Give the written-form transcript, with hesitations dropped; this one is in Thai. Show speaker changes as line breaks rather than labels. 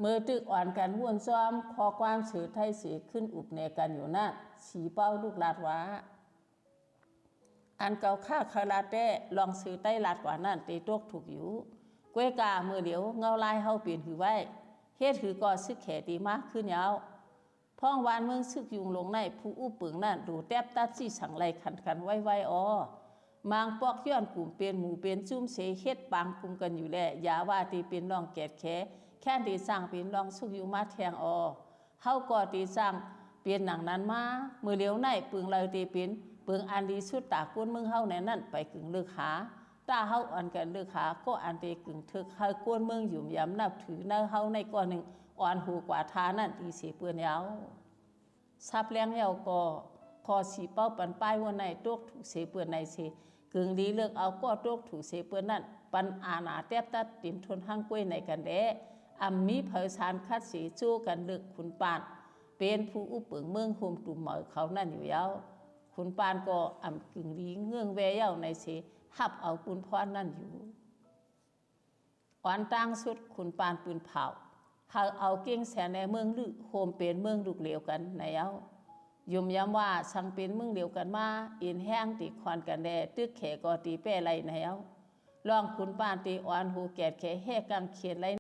มือตึกอ่อนกันวุ่นซ้อมคอความเฉือไทยเสียขึ้นอุบเนกันอยู่นั่นฉีเป้าลูกลาดว้าอันเก่าข้าคาราเต้ลองซื้อใต้ลาดกว่านั่นตีตกถูกอยู่กวยกามือเดียวเงาลายเฮาเปลี่ยนหือไว้เฮ็ดหือก่อซึกแขตีมากขึ้นยาวพ่องวานเมืองซึกยุงลงในผู้อู้ปึงนั่นดูแทบตัดซี่สังไรขันไว้อ้อมางปอกย้อนกลุ่มเป็นหมู่เป็นจุ้มเสเฮ็ดปางกลุ่มกันอยู่แลอย่าว่าตีเป็นรองแกดแขแค่ตีสร้างเป็นรองสุกอยู่มาแทงอ้อเฮาก่อตีสร้างเปลี่ยนหนังนั้นมามือเลี้ยวในปึงเลยตีเป็นเปิงอันดีสุดตาก้นมึงเฮาในนั่นไปกึ่งเลือกหาตาเฮาอันกันเลือกหาก็อันเตกึ่งเถกเฮาก้นมึงอยู่ย้ำนับถือเนื้อเฮาในก้อนหนึ่งอ่อนหูกว่าทานั่นตีเสียเปื้อนยาวซับแรงยาวก็พอสีเป้าปันป้ายวันในตกถูกเสียเปื้อนในเสียกึ่งดีเลือกเอาก็ตกถูกเสียเปื้อนนั่นปันอาณาแทบตัดติ่มทนห้างกล้วยในกันแดอัมมีเผยสารคัดสีจู้กันเลือกขุนปานเป็นผู้อุปเปิงเมืองโฮมตุ่มเหมอเขานั่นอยู่ยาวคุณปานก็อ่ำกึ่งดีเงื่องแวเย้าในเสหับเอาคุณพรนั่นอยู่อ่อนตั้งสุดคุณปานปืนเผาหาเอาเก่งแสนในเมืองลึโฮมเป็นเมืองลูกเหลวกันในเย้ายมย้ำว่าสังเป็นเมืองเหลวกันมาอินแห้งตีควันกันแดตึกแขก็ตีแป้ไรในเย้าลองคุณปานตีอ่อนหูแกดแขแห่กังเขียนไร